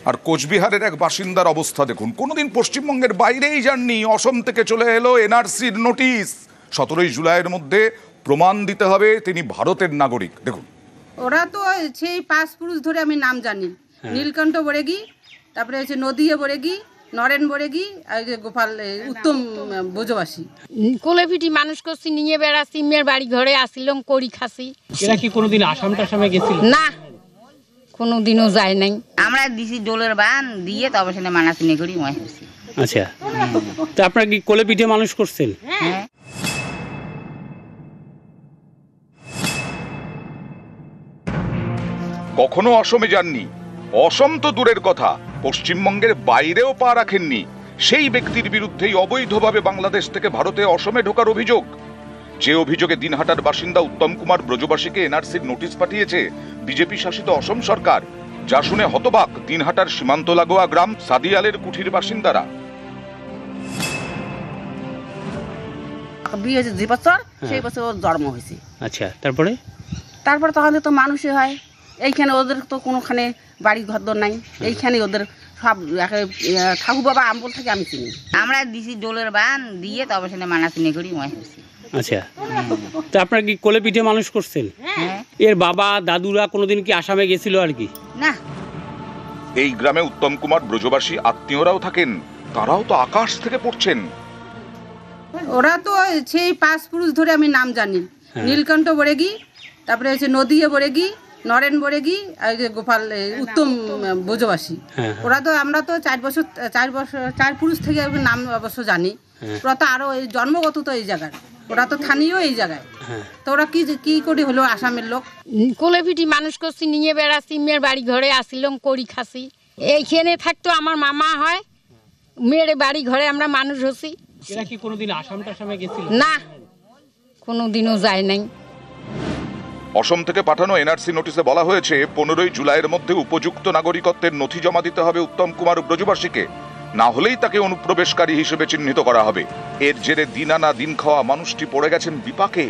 আর কোচবিহারের এক বাসিন্দার অবস্থা দেখুন, কোনোদিন পশ্চিমবঙ্গের বাইরেই যাননি, অসম থেকে চলে এলো এনআরসির নোটিশ। 17 জুলাইয়ের মধ্যে প্রমাণ দিতে হবে তিনি ভারতের নাগরিক। দেখুন, ওরা তো সেই 5 পুরুষ ধরে আমি নাম জানি, নীলকণ্ঠ বরেগী, তারপরে হচ্ছে নদিয়া বরেগী, নরেন বরেগী, আর গোপাল উত্তম বোঝবাসী। কোলেপিটি মানুষ করছি, নিয়ে বেড়াচ্ছি, মেয়ের বাড়ি ঘরে আসিলাম, করি খাসি। এরা কি কোনোদিন আসাম টাসামে গেছিল? না, কোনোদিনও যায় নাই। আমরা দিছি ডোলের বান দিয়ে তবে সেটা মানাসিনি করি মই হয়েছি। আচ্ছা, তো আপনারা কি কোলে পিঠে মানুষ করছেন? হ্যাঁ। কখনো অসমে যাননি, অসম তো দূরের কথা, পশ্চিমবঙ্গের বাইরেও পা রাখেননি, সেই ব্যক্তির বিরুদ্ধেই অবৈধভাবে বাংলাদেশ থেকে ভারতে অসমে ঢোকার অভিযোগ। যে অভিযোগে দিনহাটার বাসিন্দা উত্তম কুমার ব্রজবাসীকে এনআরসির নোটিশ পাঠিয়েছে বিজেপি শাসিত অসম সরকার, যা শুনে হতবাক দিনহাটার সীমান্ত লাগোয়া গ্রাম সাদিয়ালের কুঠির বাসিন্দারা। বিয়ে হয়েছে যে বছর, সেই বছর ওর জন্ম হয়েছে। আচ্ছা, তারপরে তাহলে তো মানুষই হয়। এইখানে ওদের তো কোনোখানে বাড়ি ঘর নাই, এইখানে ওদের সব ঠাকুর বাবা আমবল থেকে আমি চিনি। আমরা দিছি ডোলের বান দিয়ে তবে সেটা মানাসিনি করি মই হয়েছি। আচ্ছা, তো আপনারা কি কোলে পিঠে মানুষ করছেন? হ্যাঁ। এর বাবা দাদুরা কোনোদিন কি আসামে গেছিল আর কি? না। এই গ্রামে উত্তম কুমার ব্রজবাসী আত্মীয়রাও থাকেন, তারাও তো আকাশ থেকে পড়ছেন। ওরা তো সেই 5 পুরুষ ধরে আমি নাম জানি, নীলকণ্ঠ বরেগী, তারপরে হচ্ছে নদিয়া বরেগী, নরেন বরেগী, আর গোপাল উত্তম বোঝবাসী। ওরা তো আমরা তো 4 পুরুষ থেকে নাম অবশ্য জানি। ওরা তো আরো এই জন্মগত তো এই জায়গায়, ওরা তো স্থানীয় এই জায়গায়। তো ওরা কি করে হলো আসামের লোক? কোলেপিটি মানুষ করছি, নিয়ে বেড়াচ্ছি, মেয়ের বাড়ি ঘরে আসিলাম, করি খাসি। এইখানে থাকতো আমার মামা হয়, মেয়ের বাড়ি ঘরে আমরা মানুষ হচ্ছি। এরা কি কোনোদিন আসাম টাসামে গেছিল? না, কোনোদিনও যায় নাই। অসম থেকে পাঠানো এনআরসি নোটিশে বলা হয়েছে 15 জুলাইয়ের মধ্যে উপযুক্ত নাগরিকত্বের নথি জমা দিতে হবে উত্তম কুমার ব্রজবাসীকে, না হলেই তাকে অনুপ্রবেশকারী হিসেবে চিহ্নিত করা হবে। এর জেরে দিন আনা দিন খাওয়া মানুষটি পড়ে গেছেন বিপাকে।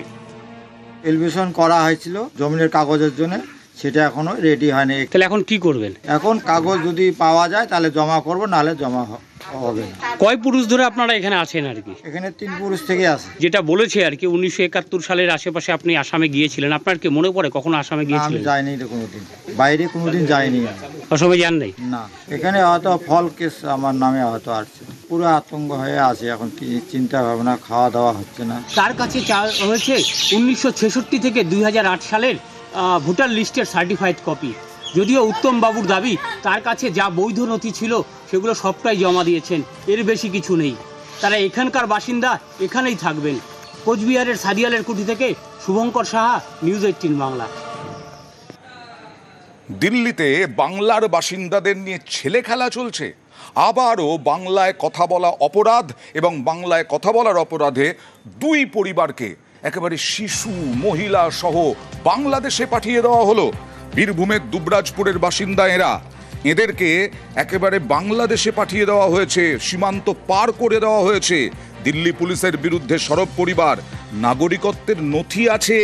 এলভিশন করা হয়েছিল জমিনের কাগজের জন্য, সেটা এখনো রেডি হয়নি। তাহলে এখন কি করবেন? এখন কাগজ যদি পাওয়া যায় তাহলে জমা করব, নাহলে জমা হবে না। কয় পুরুষ ধরে আপনারা এখানে আছেন আর কি? এখানে 3 পুরুষ থেকে আছে। যেটা বলেছে আর কি 1971 সালের আশেপাশে আপনি আসামে গিয়েছিলেন, আপনার কি মনে পড়ে কখনো আসামে আমি গিয়েছিলেন? যাইনি রে কোনোদিন, বাইরে কোনোদিন যাইনি। অসমে যান নাই? না, এখানে হয়তো ফল কেস আমার নামে হয়তো আসছে। পুরো আতঙ্ক হয়ে আছে এখন, কি চিন্তা ভাবনা, খাওয়া দাওয়া হচ্ছে না। তার কাছে হয়েছে 1966 থেকে 2008 সালের ভোটার লিস্টের সার্টিফাইড কপি। যদিও উত্তম বাবুর দাবি তার কাছে যা বৈধ নথি ছিল সেগুলো সবটাই জমা দিয়েছেন, এর বেশি কিছু নেই। তারা এখানকার বাসিন্দা, এখানেই থাকবেন। কোচবিহারের সাদিয়ালের কুঠি থেকে শুভঙ্কর সাহা, নিউজ 18 বাংলা। দিল্লিতে বাংলার বাসিন্দাদের নিয়ে ছেলে খেলা চলছে। আবারও বাংলায় কথা বলা অপরাধ, এবং বাংলায় কথা বলার অপরাধে 2 পরিবারকে একেবারে শিশু মহিলা সহ বাংলাদেশে পাঠিয়ে দেওয়া হলো। বীরভূমের দুবরাজপুরের বাসিন্দা এরা, এদেরকে একেবারে বাংলাদেশে পাঠিয়ে দেওয়া হয়েছে, সীমান্ত পার করে দেওয়া হয়েছে। দিল্লি পুলিশের বিরুদ্ধে সরব পরিবার, নাগরিকত্বের নথি আছে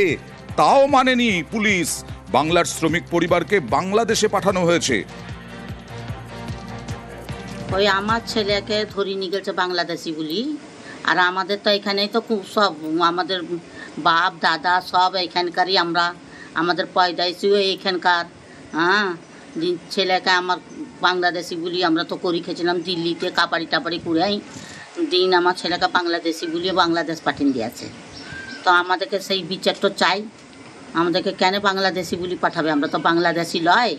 তাও মানেনি পুলিশ। বাংলার শ্রমিক পরিবারকে বাংলাদেশে পাঠানো হয়েছে। ওই আমার ছেলেকে ধরে নিয়ে গেছে বাংলাদেশি বলি, আর আমাদের তো এখানেই তো খুব সব আমাদের বাপ দাদা সব এখানকারই, আমাদের পয়দাইশিও এখানকার। ছেলেকে আমার বাংলাদেশি বলি আমরা তো করি খেয়েছিলাম দিল্লিতে, কাপাড়ি টাপাড়ি কুড়াই দিন আমার ছেলেকে বাংলাদেশি বলিয়ে বাংলাদেশ পাঠিয়ে দিয়েছে। তো আমাদেরকে সেই বিচারটা চাই, আমাদেরকে কেন বাংলাদেশি বলি পাঠাবে? আমরা তো বাংলাদেশি লয়।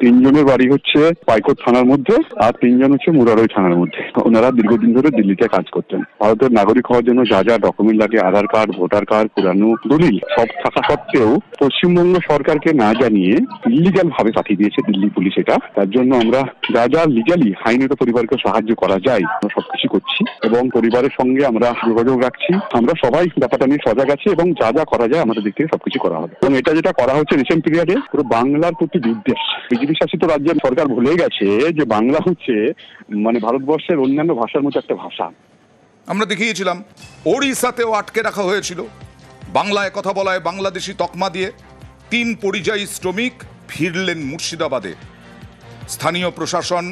3 জনের বাড়ি হচ্ছে পাইকোট থানার মধ্যে, আর 3 জন হচ্ছে মুরারই থানার মধ্যে। ওনারা দীর্ঘদিন ধরে দিল্লিতে কাজ করতেন। ভারতের নাগরিক হওয়ার জন্য যা যা ডকুমেন্ট লাগে, আধার কার্ড, ভোটার কার্ড, পুরানো দলিল সব থাকা সত্ত্বেও পশ্চিমবঙ্গ সরকারকে না জানিয়ে ইলিগাল ভাবে পাঠিয়ে দিয়েছে দিল্লি পুলিশ। এটা তার জন্য আমরা যা যা লিগালি আইনত পরিবারকে সাহায্য করা যায় আমরা সবকিছু করছি, এবং পরিবারের সঙ্গে আমরা যোগাযোগ রাখছি। আমরা সবাই ব্যাপারটা নিয়ে সজাগ আছি, এবং যা যা করা যায় আমাদের দিক থেকে সবকিছু করা হবে। এবং এটা যেটা করা হচ্ছে রিসেন্ট পিরিয়ডে, পুরো বাংলার প্রতি বিদ্বেষ। বিজেপি শাসিত রাজ্যের সরকার ভুলে গেছে যে বাংলা হচ্ছে ভারতবর্ষের অন্যান্য ভাষার মতো একটা ভাষা। আমরা দেখিয়েছিলাম ওড়িশাতেও আটকে রাখা হয়েছিল, বাংলায় কথা বলায় বাংলাদেশি তকমা দিয়ে 3 পরিযায়ী শ্রমিক ফিরলেন মুর্শিদাবাদে। স্থানীয় প্রশাসন,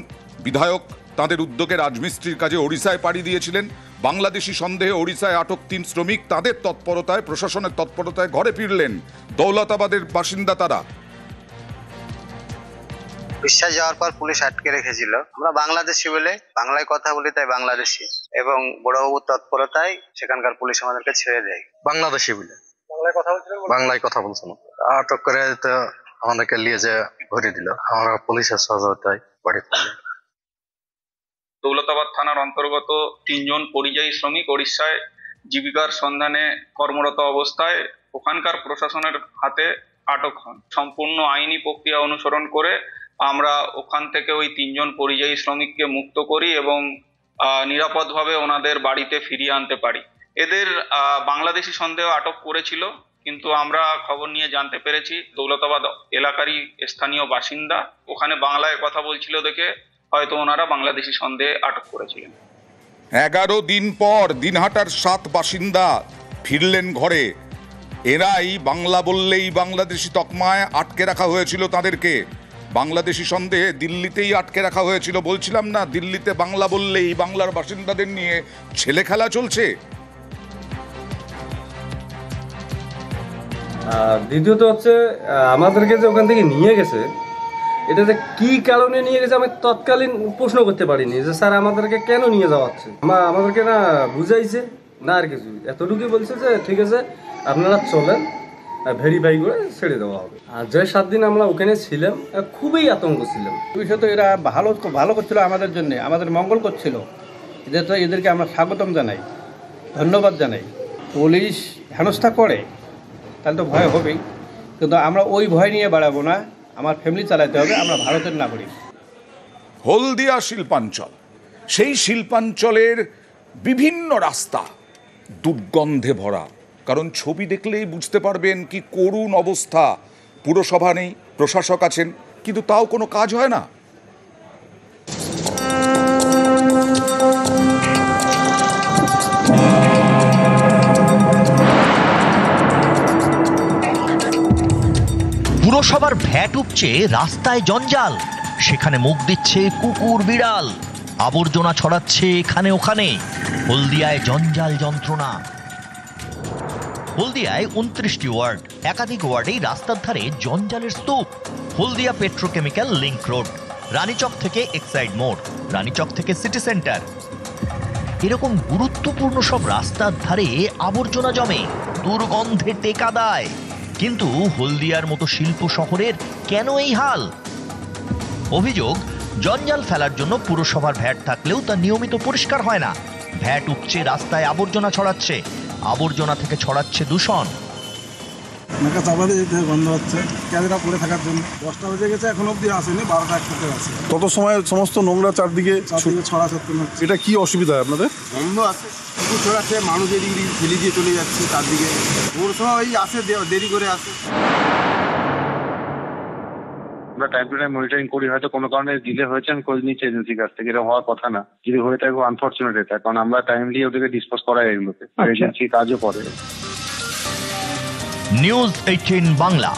বিধায়ক তাদের উদ্যোগে রাজমিস্ত্রির কাজে ওড়িশায় পাড়ি দিয়েছিলেন। বাংলাদেশি সন্দেহে ওড়িশায় আটক 3 শ্রমিক তাদের তৎপরতায়, প্রশাসনের তৎপরতায় ঘরে ফিরলেন। দৌলতাবাদের বাসিন্দা তারা। বিশ্বাস যাওয়ার পর পুলিশ আটকে রেখেছিল। আমরা বাংলাদেশি বলে বাংলায় কথা বলি, তাই বাংলাদেশি, এবং বড়বাবুর তৎপরতায় সেখানকার পুলিশ আমাদেরকে ছেড়ে দেয়। বাংলাদেশি বলে বাংলায় কথা বলছিল, আটক করে তো আমাদেরকে নিয়ে যে ভরে দিল। আমরা পুলিশের সহযোগিতায় বাড়ি ফিরলাম। দৌলতাবাদ থানার অন্তর্গত 3 জন পরিযায়ী শ্রমিক ওড়িশায় জীবিকার সন্ধানে কর্মরত অবস্থায় ওখানকার প্রশাসনের হাতে আটক হন। সম্পূর্ণ আইনি প্রক্রিয়া অনুসরণ করে আমরা ওখান থেকে ওই 3 জন পরিযায়ী শ্রমিককে মুক্ত করি এবং নিরাপদভাবে ওনাদের বাড়িতে ফিরিয়ে আনতে পারি। এদের বাংলাদেশি সন্দেহ আটক করেছিল, কিন্তু আমরা খবর নিয়ে জানতে পেরেছি দৌলতাবাদ এলাকারই স্থানীয় বাসিন্দা, ওখানে বাংলায় কথা বলছিল দেখে হয়তো ওনারা বাংলাদেশি সন্দেহে আটক করেছিলেন। 11 দিন পর দিনহাটার 7 বাসিন্দা ফিরলেন ঘরে। এরাই বাংলা বললেই বাংলাদেশি তকমায় আটকে রাখা হয়েছিল তাদেরকে। বাংলাদেশি সন্দেহে দিল্লিতেই আটকে রাখা হয়েছিল। বলছিলাম না, দিল্লিতে বাংলা বললেই বাংলার বাসিন্দাদের নিয়ে ছেলে খেলা চলছে। দ্বিতীয়ত হচ্ছে আমাদেরকে যে ওখান থেকে নিয়ে গেছে, এটা যে কি কারণে নিয়ে গেছে আমি তৎকালীন প্রশ্ন করতে পারিনি যে স্যার আমাদেরকে কেন নিয়ে যাওয়া হচ্ছে। আমাদেরকে না বুঝাইছে না আর কিছু, এতটুকুই বলছে যে ঠিক আছে আপনারা চলেন, ভেরিফাই করে ছেড়ে দেওয়া হবে। আর যে 7 দিন আমরা ওখানে ছিলাম খুবই আতঙ্ক ছিলাম। বিশেষত এরা ভালো করছিল আমাদের জন্য, আমাদের মঙ্গল করছিল। এদেরকে আমরা স্বাগতম জানাই, ধন্যবাদ জানাই। পুলিশ হেনস্থা করে তাহলে তো ভয় হবেই, কিন্তু আমরা ওই ভয় নিয়ে বাড়াবো না। আমার ফ্যামিলি চালাতে হবে, আমরা ভারতের নাগরিক। হলদিয়া শিল্পাঞ্চল, সেই শিল্পাঞ্চলের বিভিন্ন রাস্তা দুর্গন্ধে ভরা। কারণ ছবি দেখলেই বুঝতে পারবেন কি করুণ অবস্থা। পুরসভা নেই, প্রশাসক আছেন, কিন্তু তাও কোনো কাজ হয় না। পুরসভার ভ্যাট উপচে রাস্তায় জঞ্জাল, সেখানে মুখ দিচ্ছে কুকুর বিড়াল, আবর্জনা ছড়াচ্ছে এখানে ওখানে। হলদিয়ায় জঞ্জাল যন্ত্রণা। হলদিয়ায় 29টি ওয়ার্ড, একাধিক ওয়ার্ডেই রাস্তার ধারে জঞ্জালের স্তূপ। হলদিয়া পেট্রোকেমিক্যাল লিংক রোড, রানীচক থেকে এক্সাইড মোড়, রানীচক থেকে সিটি সেন্টার, এরকম গুরুত্বপূর্ণ সব রাস্তার ধারে আবর্জনা জমে, দুর্গন্ধে টেকা দেয়। কিন্তু হলদিয়ার মতো শিল্প শহরের কেন এই হাল? অভিযোগ, জঞ্জাল ফেলার জন্য পুরসভার ভ্যাট থাকলেও তা নিয়মিত পরিষ্কার হয় না। ভ্যাট উপচে রাস্তায় আবর্জনা ছড়াচ্ছে, আবর্জনা থেকে ছড়াচ্ছে দূষণ। বন্ধ হচ্ছে ক্যামেরা পড়ে থাকার জন্য। 10টা বেজে গেছে, এখন অব্দি আসেনি, 12টা 1টাতে আসে। তত সময় সমস্ত নোংরা চারদিকে ছড়াছড়ি হচ্ছে। এটা কি অসুবিধা আপনাদের? বন্ধ আছে, কুকুর ছড়াচ্ছে, মানুষ এদিকে ফেলে দিয়ে চলে যাচ্ছে চারদিকে। পৌরসভা ওই আসে, দেরি করে আসে। আমরা টাইম টু টাইম মনিটরিং করি, হয়তো কোনো কারণে ডিলে হয়েছে, আমি খোঁজ নিচ্ছি এজেন্সির কাছ থেকে। এরকম হওয়ার কথা না, যদি হয়ে থাকে আনফর্চুনেট এটা, কারণ আমরা টাইমলি ওদেরকে ডিসপোজ করাই এগুলোকে, এজেন্সি কাজও করে। নিউজ 18 বাংলা।